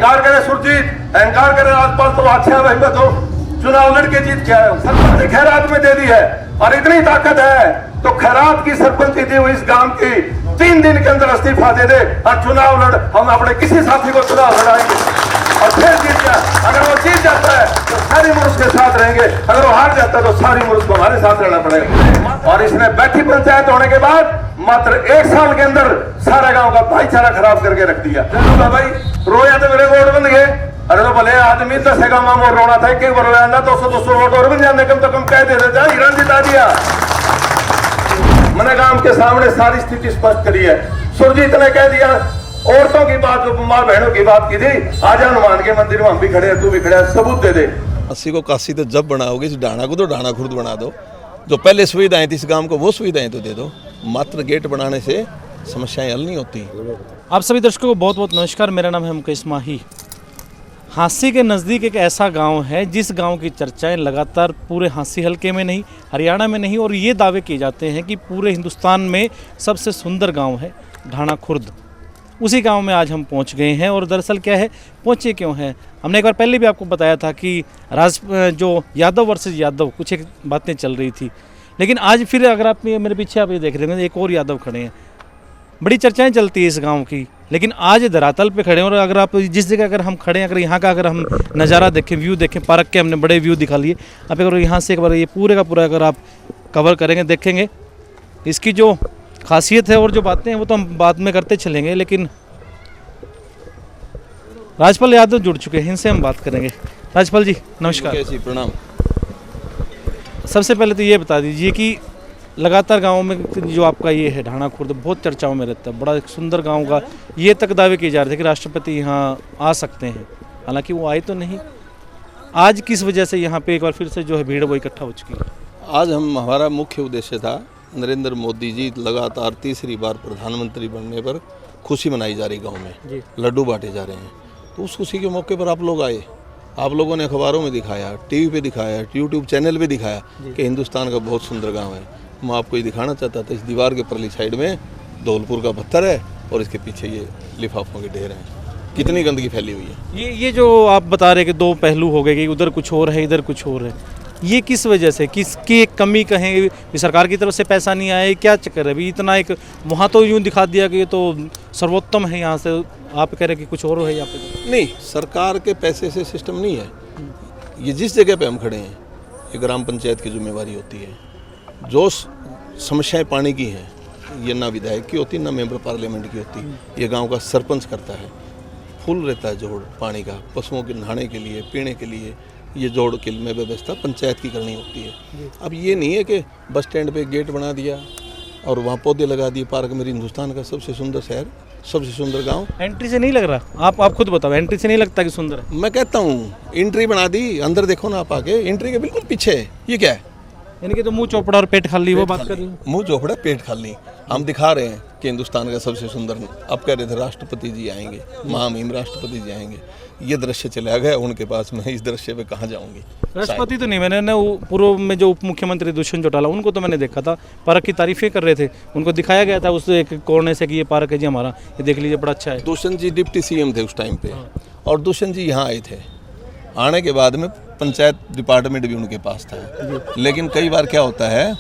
अहंकार करे सुरजीत, अहंकार करे राजपाल, तो अच्छा भाई बताओ चुनाव लड़के जीत क्या है? सरपंच ने खैरात में दे दी है और इतनी ताकत है तो खैरात की सरपंच दी हुई इस गांव की 3 दिन के अंदर इस्तीफा दे दे और चुनाव लड़, हम अपने किसी साथी को चुनाव लड़ाएंगे और फिर जीत जाए। अगर वो जीत जाता है तो सारी मुल्क के साथ रहेंगे, अगर वो हार जाता है तो सारी मुल्क को हमारे साथ रहना पड़ेगा। और इसने बैठी पंचायत होने के बाद मात्र 1 साल के अंदर सारा गांव का भाईचारा खराब करके रख दिया। भाई रोया तो मेरे वोट बन गए, अरे तो भले आदमी 10 गांव में रोना था, एक बार रोया 200 वोट और बन जाने, कम तो कम कह देते थे हिरण जिता दिया। मैंने गांव के सामने सारी स्थिति स्पष्ट करी है। सुरजीत ने कह दिया औरतों की बात, माँ बहनों की बात की थी, आज हनुमान के मंदिर में हम भी खड़े हैं, तू भी खड़े है, सबूत दे दे। 80 को काशी तो जब बनाओगे, इस ढाणा को तो ढाणा खुर्द बना दो। जो पहले सुविधाएं थी इस गांव को वो सुविधाएं तो दे दो। मात्र गेट बनाने से समस्याएं हल नहीं होती। आप सभी दर्शकों को बहुत बहुत नमस्कार। मेरा नाम है मुकेश माही। हाँसी के नज़दीक एक ऐसा गांव है जिस गांव की चर्चाएं लगातार पूरे हाँसी हलके में नहीं, हरियाणा में नहीं, और ये दावे किए जाते हैं कि पूरे हिंदुस्तान में सबसे सुंदर गांव है ढाणा खुर्द। उसी गांव में आज हम पहुंच गए हैं। और दरअसल क्या है, पहुंचे क्यों हैं, हमने एक बार पहले भी आपको बताया था कि जो यादव वर्सेस यादव कुछ एक बातें चल रही थी, लेकिन आज फिर अगर आप मेरे पीछे आप ये देख रहे हैं एक और यादव खड़े हैं। बड़ी चर्चाएं चलती है इस गांव की, लेकिन आज धरातल पे खड़े हैं। और अगर आप जिस जगह अगर हम खड़े हैं, अगर यहाँ का अगर हम नज़ारा देखें, व्यू देखें, पार्क के हमने बड़े व्यू दिखा लिए, आप अगर यहाँ से एक बार ये पूरे का पूरा अगर आप कवर करेंगे, देखेंगे इसकी जो खासियत है और जो बातें हैं वो तो हम बाद में करते चलेंगे। लेकिन राजपाल यादव जुड़ चुके हैं, इनसे हम बात करेंगे। राजपाल जी नमस्कार। जी प्रणाम। सबसे पहले तो ये बता दीजिए कि लगातार गांव में जो आपका ये है ढाणा खुर्द बहुत चर्चाओं में रहता है, बड़ा एक सुंदर गांव का ये तक दावे किए जा रहे थे कि राष्ट्रपति यहाँ आ सकते हैं, हालांकि वो आए तो नहीं। आज किस वजह से यहाँ पे एक बार फिर से जो है भीड़ वो इकट्ठा हो चुकी है? आज हमारा मुख्य उद्देश्य था, नरेंद्र मोदी जी लगातार तीसरी बार प्रधानमंत्री बनने पर खुशी मनाई जा रही, गांव में लड्डू बांटे जा रहे हैं, तो उस खुशी के मौके पर आप लोग आए। आप लोगों ने अखबारों में दिखाया, टीवी पे दिखाया, यूट्यूब चैनल पे दिखाया कि हिंदुस्तान का बहुत सुंदर गांव है। मैं आपको ये दिखाना चाहता था, इस दीवार के परली साइड में धौलपुर का पत्थर है और इसके पीछे ये लिफाफों के ढेर हैं। कितनी गंदगी फैली हुई है। ये जो आप बता रहे कि 2 पहलू हो गए कि उधर कुछ और है इधर कुछ और है, ये किस वजह से, किसकी कमी कहें, सरकार की तरफ से पैसा नहीं आया, क्या चक्कर है? अभी इतना एक वहाँ तो यूँ दिखा दिया कि ये तो सर्वोत्तम है, यहाँ से आप कह रहे कि कुछ और है यहाँ पे? नहीं, सरकार के पैसे से सिस्टम नहीं है। ये जिस जगह पे हम खड़े हैं ये ग्राम पंचायत की जिम्मेवारी होती है। जो समस्याएं पानी की हैं ये ना विधायक की होती, ना मेंबर पार्लियामेंट की होती, ये गांव का सरपंच करता है। फुल रहता है जोड़ पानी का, पशुओं के नहाने के लिए, पीने के लिए, ये जोड़ के में व्यवस्था पंचायत की करनी होती है। अब ये नहीं है कि बस स्टैंड पे गेट बना दिया और वहाँ पौधे लगा दिए, पार्क में हिंदुस्तान का सबसे सुंदर शहर, सबसे सुंदर गांव। एंट्री से नहीं लग रहा? आप खुद बताओ, एंट्री से नहीं लगता कि सुंदर है? मैं कहता हूँ एंट्री बना दी, अंदर देखो ना आप आके, एंट्री के बिल्कुल पीछे है। ये क्या है? यानी कि तो मुंह चौपड़ा और पेट खाली वो बात कर रही हूँ। मुंह चौपड़ा पेट खाली हम दिखा रहे हैं कि हिंदुस्तान का सबसे सुंदर। अब कह रहे थे राष्ट्रपति जी आएंगे, महामहिम राष्ट्रपति जी आएंगे, ये दृश्य चला गया उनके पास। मैं इस दृश्य पे कहाँ जाऊंगी? राष्ट्रपति तो नहीं, मैंने पूर्व में जो उप मुख्यमंत्री दुष्यंत चौटाला उनको तो मैंने देखा था, पार्क की तारीफें कर रहे थे, उनको दिखाया गया था उस एक कोने से कि ये पार्क है जी हमारा, ये देख लीजिए बड़ा अच्छा है। दुष्यंत जी डिप्टी सीएम थे उस टाइम पे, और दुष्यंत जी यहाँ आए थे। आने के बाद में पंचायत डिपार्टमेंट भी उनके पास था। लेकिन कई बार क्या होता है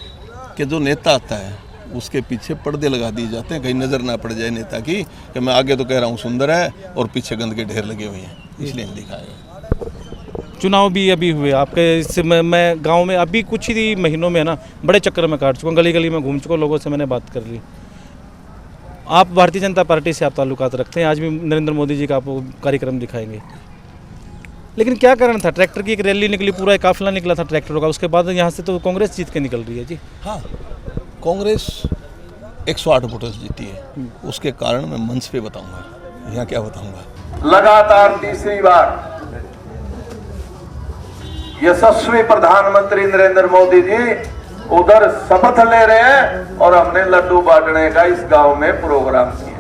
कि जो नेता आता है उसके पीछे पर्दे लगा दिए जाते हैं, कहीं नज़र ना पड़ जाए नेता की कि मैं आगे तो कह रहा हूँ सुंदर है और पीछे गंद के ढेर लगे हुए हैं, इसलिए हम दिखाएगा। चुनाव भी अभी हुए आपके, इससे मैं गांव में अभी कुछ ही महीनों में ना बड़े चक्कर में काट चुका हूँ, गली गली में घूम चुका हूँ, लोगों से मैंने बात कर ली। आप भारतीय जनता पार्टी से आप ताल्लुकात रखते हैं, आज भी नरेंद्र मोदी जी का आप कार्यक्रम दिखाएंगे, लेकिन क्या कारण था? ट्रैक्टर की एक रैली निकली, पूरा एक काफिला निकला था ट्रैक्टरों का, उसके बाद यहाँ से तो कांग्रेस जीत के निकल रही है जी। हाँ, कांग्रेस 108 वोटों से जीती है, उसके कारण मैं मंच पे बताऊंगा। यहाँ क्या बताऊंगा? लगातार तीसरी बार यशस्वी प्रधानमंत्री नरेंद्र मोदी जी उधर शपथ ले रहे हैं और हमने लड्डू बांटने का इस गांव में प्रोग्राम किया।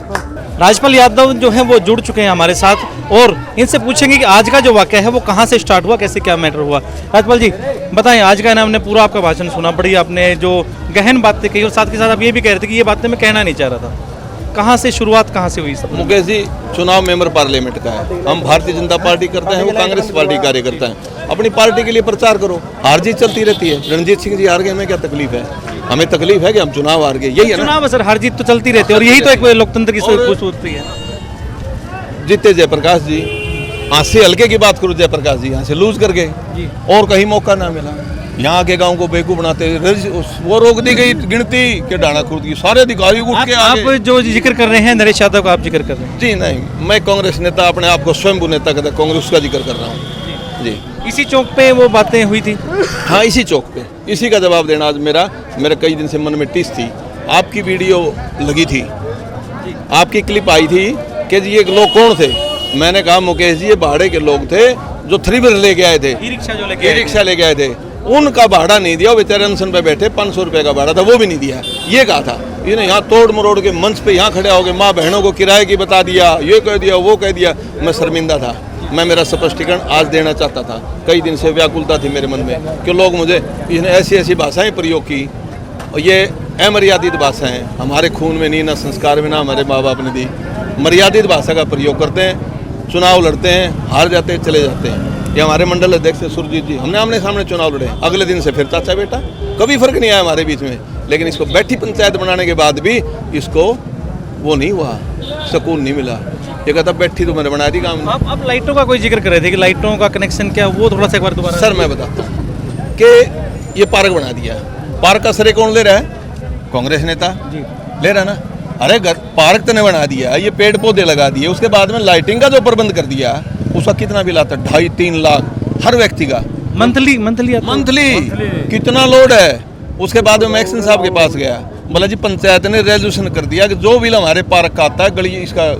राजपाल यादव जो हैं वो जुड़ चुके हैं हमारे साथ और इनसे पूछेंगे कि आज का जो वाकया है वो कहाँ से स्टार्ट हुआ, कैसे क्या मैटर हुआ। राजपाल जी बताएं, आज का हमने पूरा आपका भाषण सुना, बड़ी आपने जो गहन बातें कही और साथ के साथ आप ये भी कह रहे थे कि ये बातें मैं कहना नहीं चाह रहा था, कहाँ से शुरुआत कहाँ से हुई सब? मुकेश जी, चुनाव मेंबर पार्लियामेंट का है, हम भारतीय जनता पार्टी करते हैं, वो कांग्रेस पार्टी कार्यकर्ता है। अपनी पार्टी के लिए प्रचार करो, हार जीत चलती रहती है। रणजीत सिंह जी हार गए, हमें क्या तकलीफ है? हमें तकलीफ है कि हम चुनाव हार गए, यही है ना। चुनाव सर हार जीत तो चलती रहती है और यही तो एक लोकतंत्र की खूबसूरती है। जीते जयप्रकाश जी, यहाँ से हल्के की बात करूँ, जयप्रकाश जी यहाँ से लूज कर गए और कहीं मौका ना मिला। यहाँ के गांव को बेवकूफ बनाते, वो रोक दी गई गिनती के डाना खुर्द की, सारे अधिकारी उठ के आप जो जिक्र कर रहे हैं नरेश यादव का आप जिक्र कर रहे हैं? जी नहीं, मैं कांग्रेस नेता अपने आप को स्वयं नेता कहता, कांग्रेस का जिक्र कर रहा हूँ जी। इसी चौक पे वो बातें हुई थी? हाँ, इसी चौक पे, इसी का जवाब देना आज मेरा कई दिन से मन में टिस थी। आपकी वीडियो लगी थी, आपकी क्लिप आई थी कि जी ये लोग कौन थे। मैंने कहा मुकेश जी ये भाड़े के लोग थे जो 3 व्हीलर लेके आए थे, ई रिक्शा लेके आए थे, उनका भाड़ा नहीं दिया, वो बेचारे अनशन पे बैठे, 500 रुपये का भाड़ा था, वो भी नहीं दिया। ये कहा था इन्हें, यहाँ तोड़ मरोड़ के मंच पे यहाँ खड़े हो गए, माँ बहनों को किराए की बता दिया, ये कह दिया, वो कह दिया। मैं शर्मिंदा था, मैं मेरा स्पष्टीकरण आज देना चाहता था। कई दिन से व्याकुलता थी मेरे मन में कि लोग मुझे इन्हें ऐसी ऐसी भाषाएं प्रयोग की, और ये अमर्यादित भाषाएं हमारे खून में नहीं, ना संस्कार में, ना हमारे माँ बाप ने दी। मर्यादित भाषा का प्रयोग करते हैं, चुनाव लड़ते हैं, हार जाते हैं, चले जाते हैं। ये हमारे मंडल अध्यक्ष सुरजीत जी, हमने आमने सामने चुनाव लड़े, अगले दिन से फिर चाचा बेटा, कभी फर्क नहीं आया हमारे बीच में। लेकिन इसको बैठी पंचायत बनाने के बाद भी इसको वो नहीं हुआ, सुकून नहीं मिला। ये कहता बैठी तो मैंने बना दी काम। आप लाइटों का कोई जिक्र कर रहे थे कि लाइटों का कनेक्शन क्या, वो थोड़ा सा एक बार दोबारा। सर मैं बताता हूँ कि ये पार्क बना दिया, पार्क का श्रेय कौन ले रहा है? कांग्रेस नेता ले रहा ना। अरे पार्क तो ने बना दिया, ये पेड़ पौधे लगा दिए, उसके बाद में लाइटिंग का जो प्रबंध कर दिया, उसका कितना बिल आता है? 2.5-3 लाख हर व्यक्ति का मंथली कितना लोड है। उसके बाद में मैं एक्शन साहब के पास गया, बोला जी पंचायत ने रेजोल्यूशन कर दिया कि जो बिल हमारे पार्क का आता है, गली इसका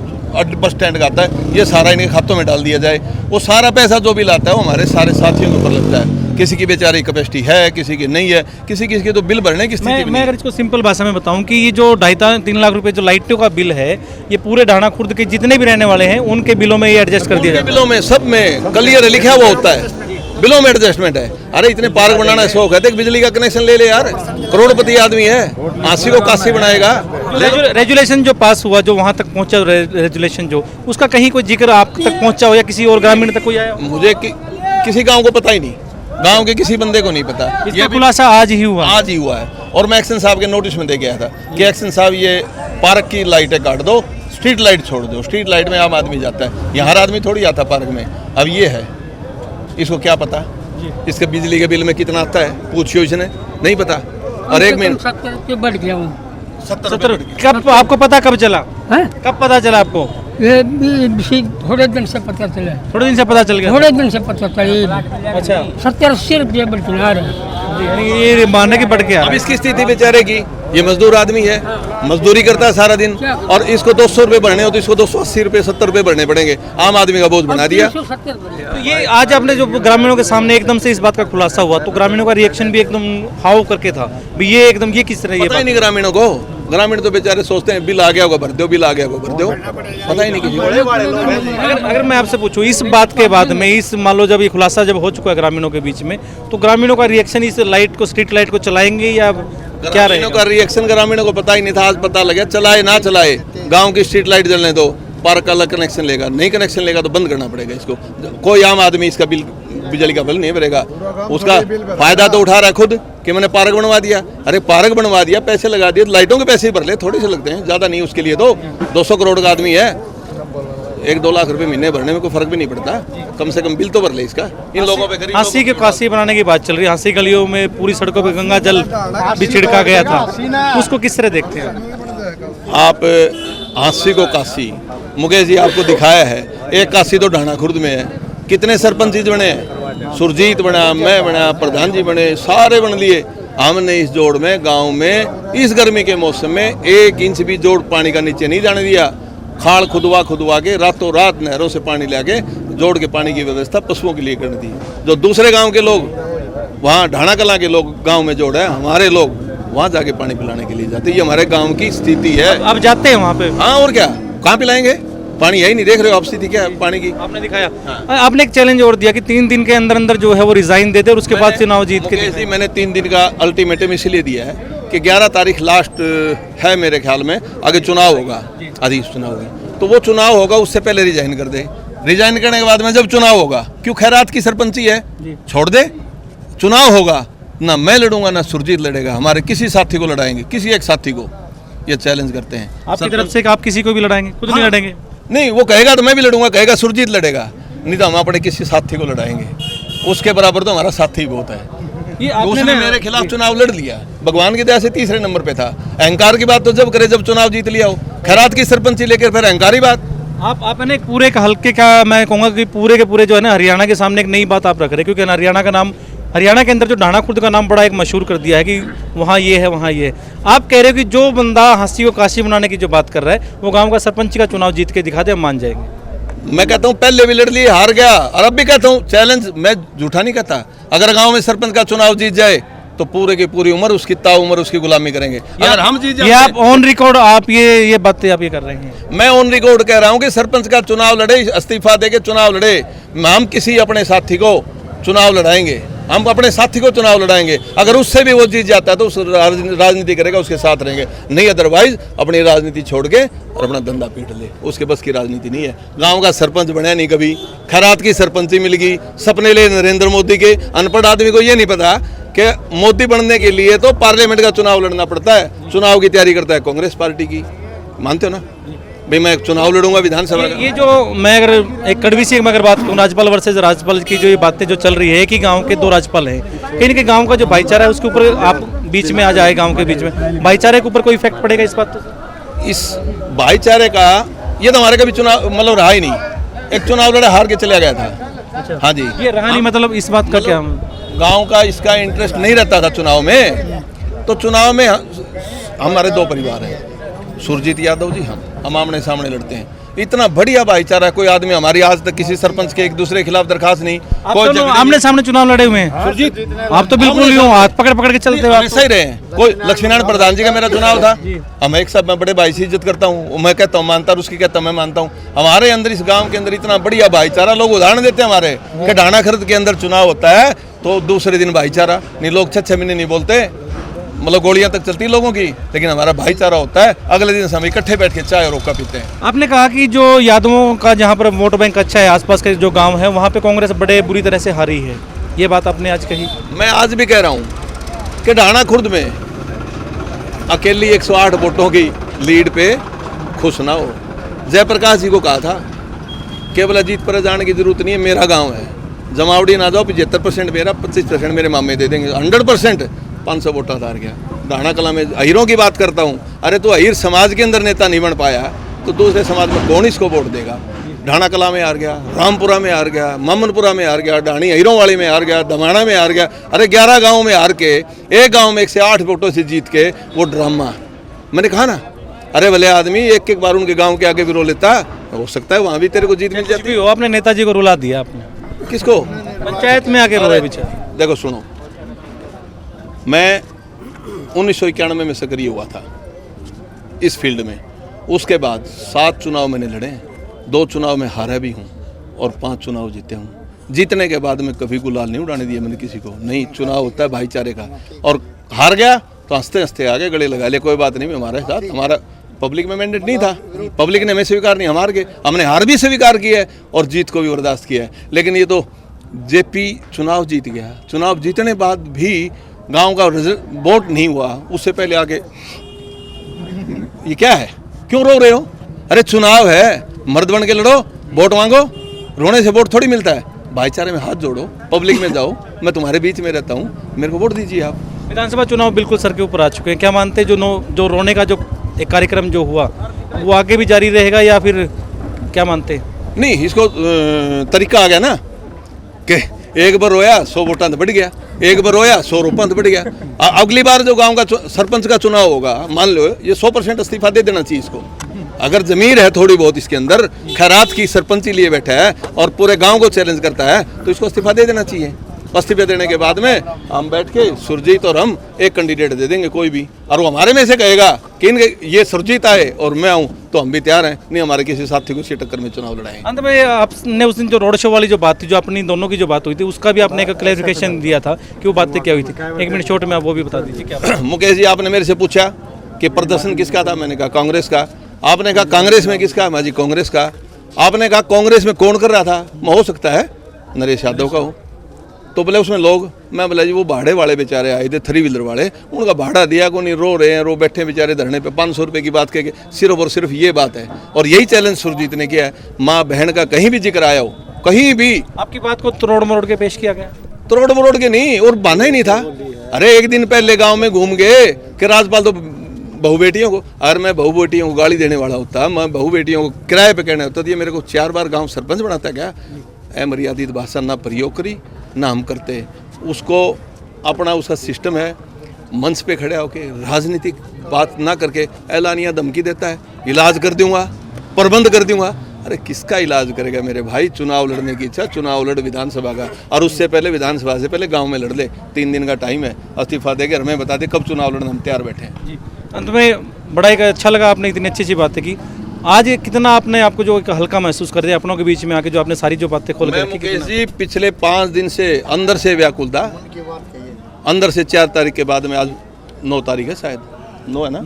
बस स्टैंड का आता है, ये सारा इनके खातों में डाल दिया जाए। वो सारा पैसा जो बिल आता है वो हमारे सारे साथियों के ऊपर लगता है। किसी की बेचारी कैपेसिटी है, किसी की नहीं है, किसी की तो बिल भरने की स्थिति मैं अगर इसको सिंपल भाषा में बताऊं कि ये जो 2.5-3 लाख रुपए जो लाइटों का बिल है, ये पूरे ढाणा खुर्द के जितने भी रहने वाले हैं उनके बिलों में ये एडजस्ट कर दिया जाए। बिलों में सब में क्लियर लिखा हुआ होता है, बिलों में एडजस्टमेंट है। अरे इतने पार्क बनाना है, शौक है, देख बिजली का कनेक्शन ले ले यार, करोड़पति आदमी है, 80 को 81 बनाएगा। रेजुलेशन जो पास हुआ, जो वहाँ तक पहुँचा रेजुलेशन जो, उसका कहीं कोई जिक्र आप तक पहुँचा हो या किसी और ग्रामीण तक कोई आया? मुझे किसी गाँव को पता ही नहीं, गांव के किसी बंदे को नहीं पता। ये खुलासा आज ही हुआ है। और मैं एक्शन साहब के नोटिस में दे गया था कि एक्शन साहब ये पार्क की लाइटें काट दो, स्ट्रीट लाइट छोड़ दो। स्ट्रीट लाइट में आम आदमी जाता है, यहाँ हर आदमी थोड़ी आता पार्क में। अब ये है, इसको क्या पता इसके बिजली के बिल में कितना आता है? पूछियो इसने, नहीं पता। और 1 मिनट 70 बढ़ गया वो। 70 कब आपको पता, कब चला? कब पता चला आपको? ये थोड़े दिन से पता चला। थोड़े दिन से पता चल गया? थोड़े दिन से पता चला। अच्छा, 70-80 रुपये बढ़ रहे, ये मानने के बढ़ गया। अब इसकी स्थिति बेचारे की, ये मजदूर आदमी है, मजदूरी करता है सारा दिन, और इसको 200 रुपये भरने हो तो इसको 280 रुपये 70 रुपये भरने पड़ेंगे। आम आदमी का बोझ बना दिया। तो ये आज आपने जो ग्रामीणों के सामने एकदम से इस बात का खुलासा हुआ, तो ग्रामीणों का रिएक्शन भी एकदम हाव करके था भी, ये एकदम ये किस तरह, ये पता ही नहीं ग्रामीणों को। ग्रामीण तो बेचारे सोचते हैं बिल आ गया होगा भर दो, बिल आ गया होगा भर दो, पता ही नहीं किसी को। अगर मैं आपसे पूछूं इस बात के बाद में, इस मान लो जब ये खुलासा जब हो चुका है ग्रामीणों के बीच में, तो ग्रामीणों का रिएक्शन इस लाइट को, स्ट्रीट लाइट को चलाएंगे या क्या रहेगा? का रिएक्शन ग्रामीणों को पता ही नहीं था, आज पता लगा। चलाए ना चलाए, गांव की स्ट्रीट लाइट जलने दो, पार्क का अलग कनेक्शन लेगा, नहीं कनेक्शन लेगा तो बंद करना पड़ेगा इसको। कोई आम आदमी इसका बिल, बिजली का बिल नहीं भरेगा। उसका फायदा तो उठा रहा है खुद कि मैंने पार्क बनवा दिया। अरे पार्क बनवा दिया, पैसे लगा दिए, लाइटों के पैसे ही भर ले, थोड़े से लगते हैं, ज़्यादा नहीं। उसके लिए तो 200 करोड़ का आदमी है, 1-2 लाख रुपए महीने भरने में कोई फर्क भी नहीं पड़ता। कम से कम बिल तो भर ले इसका। इन लोगों पे हांसी के काशी बनाने की बात चल रही है। हांसी गलियों में पूरी सड़कों पे गंगा जल भी छिड़का गया था, उसको किस तरह देखते हैं आप? हांसी को काशी, मुकेश जी आपको दिखाया है, एक काशी तो ढाणा खुर्द में है। कितने सरपंच बने हैं? सुरजीत बना, मैं बना, प्रधान जी बने, सारे बन लिए। हमने इस जोड़ में, गांव में, इस गर्मी के मौसम में 1 इंच भी जोड़ पानी का नीचे नहीं जाने दिया। खाल खुदवा के रातों रात नहरों से पानी लाके जोड़ के पानी की व्यवस्था पशुओं के लिए कर दी। जो दूसरे गांव के लोग, वहाँ ढाणा कला के लोग गांव में जोड़ है, हमारे लोग वहाँ जाके पानी पिलाने के लिए जाते। ये हमारे गांव की स्थिति है। आप जाते हैं वहाँ पे? हाँ, और क्या, कहाँ पिलाएंगे? पानी यही नहीं, देख रहे हो आप स्थिति क्या है पानी की। आपने दिखाया। आपने एक चैलेंज और दिया कि 3 दिन के अंदर अंदर जो है वो रिजाइन दे दे और उसके बाद चुनाव जीत के। मैंने 3 दिन का अल्टीमेटम इसलिए दिया है कि 11 तारीख लास्ट है मेरे ख्याल में, आगे चुनाव होगा, आदेश चुनाव होगा, तो वो चुनाव होगा उससे पहले रिजाइन कर दे। रिजाइन करने के बाद में जब चुनाव होगा, क्यों खैरात की सरपंची है, छोड़ दे, चुनाव होगा, ना मैं लड़ूंगा ना सुरजीत लड़ेगा, हमारे किसी साथी को लड़ाएंगे, किसी एक साथी को, ये चैलेंज करते हैं आपकी तरफ से कि आप किसी को भी लड़ाएंगे, खुद नहीं लड़ेंगे? नहीं, वो कहेगा तो मैं भी लड़ूंगा, कहेगा सुरजीत लड़ेगा, नहीं तो हम अपने किसी साथी को लड़ाएंगे, उसके बराबर तो हमारा साथी बहुत है। ये आपने उसने मेरे खिलाफ चुनाव लड़ लिया, भगवान की दया से तीसरे नंबर पे था। अहंकार की बात तो जब करे जब चुनाव जीत लिया हो, खैरात की सरपंची लेकर फिर अहंकारी बात। आपने एक पूरे का हल्के का, मैं कहूँगा कि पूरे के पूरे जो है ना हरियाणा के सामने एक नई बात आप रख रहे हैं, क्योंकि हरियाणा का नाम, हरियाणा के अंदर जो ढाणा खुर्द का नाम बड़ा एक मशहूर कर दिया है कि वहाँ ये है वहाँ ये है। आप कह रहे हो कि जो बंदा हंसी को काशी बनाने की जो बात कर रहा है वो गांव का सरपंच का चुनाव जीत के दिखा दे, हम मान जाएंगे। मैं कहता हूँ पहले भी लड़ लिए, हार गया, और अब भी कहता हूँ चैलेंज, मैं झूठा नहीं कहता, अगर गांव में सरपंच का चुनाव जीत जाए तो पूरे की पूरी उम्र उसकी ताउम्र उसकी गुलामी करेंगे। अगर हम जीत ये आप ऑन रिकॉर्ड आप ये बातें आप ये कर रहे हैं? मैं ऑन रिकॉर्ड कह रहा हूँ कि सरपंच का चुनाव लड़े, इस्तीफा देके चुनाव लड़े, हम किसी अपने साथी को चुनाव लड़ाएंगे, हम अपने साथी को चुनाव लड़ाएंगे, अगर उससे भी वो जीत जाता है तो उस राजनीति करेगा, उसके साथ रहेंगे, नहीं अदरवाइज अपनी राजनीति छोड़ के और अपना धंधा पीट ले, उसके बस की राजनीति नहीं है। गांव का सरपंच बना नहीं कभी, खैरात की सरपंची मिल गई, सपने ले नरेंद्र मोदी के। अनपढ़ आदमी को ये नहीं पता कि मोदी बनने के लिए तो पार्लियामेंट का चुनाव लड़ना पड़ता है, चुनाव की तैयारी करता है कांग्रेस पार्टी की, मानते हो ना भाई, मैं चुनाव लड़ूंगा विधानसभा का। ये जो मैं अगर एक कड़वी सी अगर बात करूँ, राज्यपाल वर्सेज राज्यपाल की जो ये बातें जो चल रही है कि गांव के दो राज्यपाल हैं, कहीं ना कहीं गांव का जो भाईचारा है उसके ऊपर आप बीच में आ जाए, गांव के बीच में भाईचारे के ऊपर कोई इफेक्ट पड़ेगा इस बात तो? इस भाईचारे का ये तो हमारे कभी चुनाव मतलब रहा ही नहीं, एक चुनाव लड़ा हार के चला गया था। हाँ जी, ये रहा नहीं, मतलब इस बात का क्या? गांव का इसका इंटरेस्ट नहीं रहता था चुनाव में, तो चुनाव में हमारे दो परिवार हैं, सुरजीत यादव जी, हम आमने सामने लड़ते हैं, इतना बढ़िया भाईचारा, कोई आदमी हमारी आज तक किसी सरपंच के एक दूसरे के खिलाफ दरखास्त नहीं, कोई आमने सामने चुनाव लड़े हुए हैं सुरजीत, आप तो बिल्कुल ही हो, हाथ पकड़ पकड़ के चलते हो, सही रहे हैं। कोई लक्ष्मीनारायण प्रधान जी का मेरा चुनाव था, हम एक सब, मैं बड़े भाई से इज्जत करता हूँ, मैं कहता हूँ मानता हूँ, उसकी कहता हूँ मैं मानता हूँ। हमारे अंदर इस गांव के अंदर इतना बढ़िया भाईचारा, लोग उदाहरण देते हैं हमारे कि ढाणा खर्द के अंदर चुनाव होता है तो दूसरे दिन भाईचारा नहीं, लोग 6-6 महीने नहीं बोलते, मतलब गोलियां तक चलती लोगों की, लेकिन हमारा भाईचारा होता है, अगले दिन हम इकट्ठे बैठ के चाय और रोका पीते हैं। आपने कहा कि जो यादवों का जहाँ पर वोट बैंक अच्छा है, आसपास के जो गांव है वहाँ पे कांग्रेस बड़े बुरी तरह से हारी है, ये बात आपने आज कही। मैं आज भी कह रहा हूँ कि ढाणा खुर्द में अकेली 108 वोटों की लीड पे खुश ना हो। जयप्रकाश जी को कहा था केवल अजीत पर जाने की जरूरत नहीं है, मेरा गाँव है, जमावड़ी ना जाओ, 75% मेरा, 25% मेरे मामे दे देंगे, 100% 500 वोट हार गया। ढाणा कला में अहीरों की बात करता हूँ, अरे तो अहीर समाज के अंदर नेता नहीं बन पाया तो दूसरे समाज में कौन इसको वोट देगा? ढाणा कला में हार गया, रामपुरा में हार गया, मामनपुरा में हार गया, ढाणी अहीरों वाली में हार गया, दमाणा में हार गया, अरे 11 गाँव में हार के एक गाँव में 108 वोटों से जीत के वो ड्रामा। मैंने कहा ना, अरे भले आदमी एक एक बार उनके गाँव के आगे भी रो लेता, हो सकता है वहाँ भी तेरे को जीत मिल जाती हो। आपने नेताजी को रुला दिया, आपने किसको? पंचायत में आके रोए बेचारे। देखो सुनो, मैं 1991 में सक्रिय हुआ था इस फील्ड में, उसके बाद 7 चुनाव मैंने लड़े, 2 चुनाव में हारा भी हूँ और 5 चुनाव जीते हूँ। जीतने के बाद में कभी गुलाल नहीं उड़ाने दिया मैंने किसी को, नहीं, चुनाव होता है भाईचारे का, और हार गया तो हंसते हंसते आगे गले लगा ले, कोई बात नहीं, हमारे साथ, हमारा पब्लिक में मैंडेट नहीं था, पब्लिक ने हमें स्वीकार नहीं, हम हार गए, हमने हार भी स्वीकार किया है और जीत को भी बर्दाश्त किया है। लेकिन ये तो जेपी चुनाव जीत गया, चुनाव जीतने बाद भी गांव का वोट नहीं हुआ, उससे पहले आगे ये क्या है, क्यों रो रहे हो? अरे चुनाव है, मर्द बन के लड़ो, वोट मांगो, रोने से वोट थोड़ी मिलता है, भाईचारे में हाथ जोड़ो, पब्लिक में जाओ, मैं तुम्हारे बीच में रहता हूँ, मेरे को वोट दीजिए आप। विधानसभा चुनाव बिल्कुल सर के ऊपर आ चुके हैं, क्या मानते हैं जो रोने का जो एक कार्यक्रम जो हुआ वो आगे भी जारी रहेगा या फिर क्या मानते हैं? नहीं, इसको तरीका आ गया ना कि एक बार रोया 100 वोटां तो बढ़ गया, एक बार रोया 100 रुपये तो बढ़ गया। अगली बार जो गांव का सरपंच का चुनाव होगा, मान लो ये 100% इस्तीफा दे देना चाहिए इसको, अगर जमीर है थोड़ी बहुत इसके अंदर, खैरात की सरपंची लिए बैठा है और पूरे गांव को चैलेंज करता है तो इसको इस्तीफा दे देना चाहिए इस्तीफे देने के बाद में हम बैठ के सुरजीत और हम एक कैंडिडेट दे देंगे कोई भी, और वो हमारे में से कहेगा कि ये सुरजीत आए और मैं आऊँ तो हम भी तैयार हैं, नहीं हमारे किसी साथी को इसी टक्कर में चुनाव लड़ाएंगे। अंत में आपने उस दिन जो रोड शो वाली जो बात थी, जो अपनी दोनों की जो बात हुई थी, उसका भी आपने एक क्लैरिफिकेशन दिया था कि वो बातें क्या हुई थी। 1 मिनट शॉर्ट में आप वो भी बता दीजिए क्या। मुकेश जी, आपने मेरे से पूछा कि प्रदर्शन किसका था, मैंने कहा कांग्रेस का। आपने कहा कांग्रेस में किसका, मैं जी कांग्रेस का। आपने कहा कांग्रेस में कौन कर रहा था, मैं हो सकता है नरेश यादव का हो। तो बोले उसमें लोग, मैं बोला जी वो भाड़े वाले बेचारे आए थे, 3 व्हीलर वाले, उनका भाड़ा दिया को नहीं, रो रहे हैं, रो बैठे बेचारे धरने पे, 500 रुपये की बात कह के सिर्फ और सिर्फ ये बात है। और यही चैलेंज सुरजीत ने किया है, माँ बहन का कहीं भी जिक्र आया हो, कहीं भी आपकी बात को तोड़ मरोड़ के पेश किया गया। तोड़ मरोड़ के नहीं, और बहाना ही नहीं था। अरे एक दिन पहले गाँव में घूम गए कि राज्यपाल तो बहू बेटियों को, अगर मैं बहू बेटियों को गाली देने वाला होता, मैं बहू बेटियों को किराए पे कहना होता, तो ये मेरे को 4 बार गांव सरपंच बनाता क्या। अमर्यादित भाषा ना प्रयोग करी ना हम करते। उसको अपना उसका सिस्टम है, मंच पे खड़े होकर राजनीतिक बात ना करके ऐलानिया धमकी देता है, इलाज कर दूंगा, प्रबंध कर दूंगा। अरे किसका इलाज करेगा मेरे भाई, चुनाव लड़ने की इच्छा, चुनाव लड़ विधानसभा का, और उससे पहले विधानसभा से पहले गांव में लड़ ले, 3 दिन का टाइम है, इस्तीफा देकर हमें बता दे कब चुनाव लड़ना, हम तैयार बैठे हैं। जी, अंत में बड़ा एक अच्छा लगा, आपने इतनी अच्छी बातें की। आज कितना आपने आपको जो एक हल्का महसूस कर दिया अपनों के बीच में आके, जो आपने सारी जो बातें खोल मैं कर रखी। मुकेश जी पिछले 5 दिन से अंदर से व्याकुल था, अंदर से 4 तारीख के बाद में, आज 9 तारीख है शायद, 9 है ना,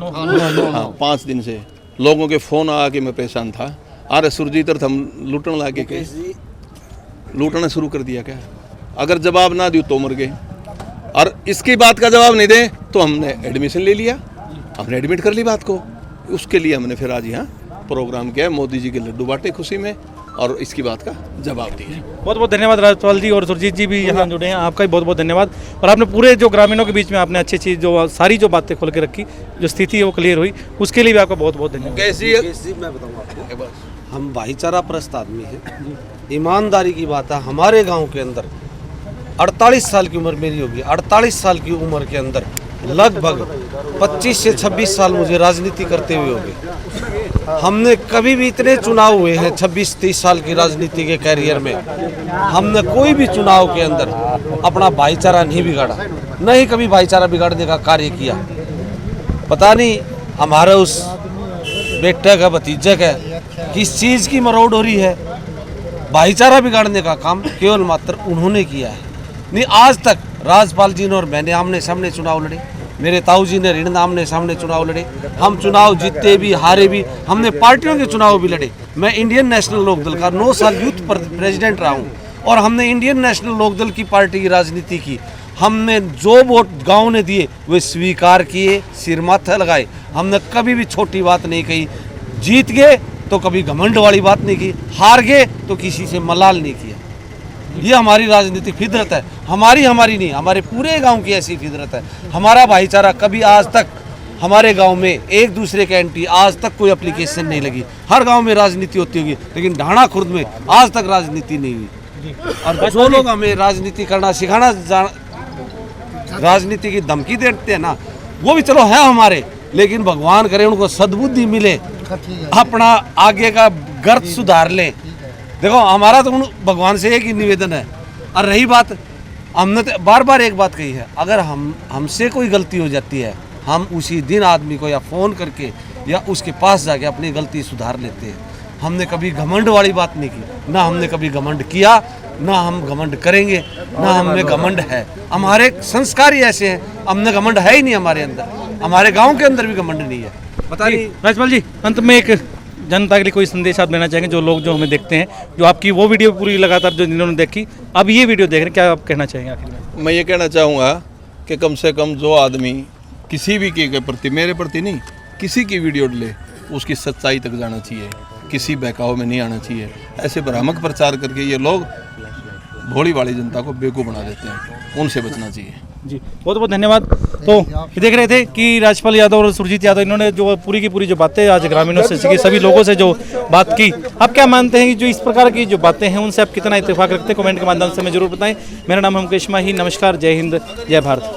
हाँ 5 दिन से लोगों के फोन आके मैं परेशान था। अरे सुरजीत हम लूटने लागे के, लूटना शुरू कर दिया क्या, अगर जवाब ना दियो तो मर गए, और इसकी बात का जवाब नहीं दे तो हमने एडमिशन ले लिया, हमने एडमिट कर ली बात को। उसके लिए हमने फिर आज यहाँ प्रोग्राम किया, मोदी जी के लड्डू बांटे खुशी में, और इसकी बात का जवाब दिया। बहुत बहुत धन्यवाद राज्यपाल जी, और सुरजीत जी भी यहाँ जुड़े हैं, आपका भी बहुत बहुत धन्यवाद। और आपने पूरे जो ग्रामीणों के बीच में आपने अच्छी चीज़ जो सारी जो बातें खोल के रखी, जो स्थिति है वो क्लियर हुई, उसके लिए भी आपका बहुत बहुत धन्यवाद। कैसी मैं बताऊँ आपको, हम भाईचारा प्रस्त आदमी हैं, ईमानदारी की बात है। हमारे गांव के अंदर 48 साल की उम्र मेरी होगी, 48 साल की उम्र के अंदर लगभग 25 से 26 साल मुझे राजनीति करते हुए हो गए। हमने कभी भी इतने चुनाव हुए हैं 26-30 साल की राजनीति के कैरियर में, हमने कोई भी चुनाव के अंदर अपना भाईचारा नहीं बिगाड़ा, नहीं कभी भाईचारा बिगाड़ने का कार्य किया। पता नहीं हमारा उस बेटे का भतीजा का किस चीज़ की मरोड़ हो रही है, भाईचारा बिगाड़ने का काम केवल मात्र उन्होंने किया है। नहीं, आज तक राज्यपाल जी ने और मैंने आमने सामने चुनाव लड़े, मेरे ताऊ जी ने ऋण आमने सामने चुनाव लड़े, हम चुनाव जीते भी हारे भी, हमने पार्टियों के चुनाव भी लड़े। मैं इंडियन नेशनल लोकदल का 9 साल यूथ प्रेसिडेंट रहा हूँ, और हमने इंडियन नेशनल लोकदल की पार्टी की राजनीति की। हमने जो वोट गांव ने दिए वे स्वीकार किए, सिर माथे लगाए। हमने कभी भी छोटी बात नहीं कही, जीत गए तो कभी घमंड वाली बात नहीं की, हार गए तो किसी से मलाल नहीं किया। ये हमारी राजनीतिक फितरत है, हमारी नहीं, हमारे पूरे गांव की ऐसी फितरत है। हमारा भाईचारा कभी आज तक हमारे गांव में एक दूसरे के एंटी आज तक कोई एप्लीकेशन नहीं लगी। हर गांव में राजनीति होती होगी, लेकिन ढाणा खुर्द में आज तक राजनीति नहीं हुई। और जो लोग हमें राजनीति करना सिखाना, राजनीति की धमकी देते हैं ना, वो भी चलो है हमारे, लेकिन भगवान करे उनको सद्बुद्धि मिले, अपना आगे का गर्त सुधार लें। देखो हमारा तो भगवान से एक ही निवेदन है। और रही बात, हमने तो बार बार एक बात कही है, अगर हमसे कोई गलती हो जाती है, हम उसी दिन आदमी को या फ़ोन करके या उसके पास जाके अपनी गलती सुधार लेते हैं। हमने कभी घमंड वाली बात नहीं की, ना हमने कभी घमंड किया, ना हम घमंड करेंगे, ना हमें घमंड है। हमारे संस्कार ही ऐसे हैं, हमने घमंड है ही नहीं हमारे अंदर, हमारे गाँव के अंदर भी घमंड नहीं है। पता नहीं राज्यपाल जी, अंत में एक जनता के लिए कोई संदेश आप देना चाहेंगे, जो लोग जो हमें देखते हैं, जो आपकी वो वीडियो पूरी लगातार जो जिन्होंने देखी, अब ये वीडियो देख रहे हैं, क्या आप कहना चाहेंगे आखिर में? मैं ये कहना चाहूँगा कि कम से कम जो आदमी किसी भी के प्रति, मेरे प्रति नहीं, किसी की वीडियो ले, उसकी सच्चाई तक जाना चाहिए, किसी बहकाव में नहीं आना चाहिए। ऐसे भ्रामक प्रचार करके ये लोग भोली वाली जनता को बेवकूफ़ बना देते हैं, उनसे बचना चाहिए। जी बहुत बहुत धन्यवाद। तो ये देख रहे थे कि राजपाल यादव और सुरजीत यादव, इन्होंने जो पूरी की पूरी जो बातें आज ग्रामीणों से सीखी, सभी लोगों से जो बात की, आप क्या मानते हैं कि जो इस प्रकार की जो बातें हैं उनसे आप कितना इत्तेफाक रखते हैं? कमेंट के माध्यम से हमें जरूर बताएं। मेरा नाम है मुकेश माही, नमस्कार, जय हिंद, जय भारत।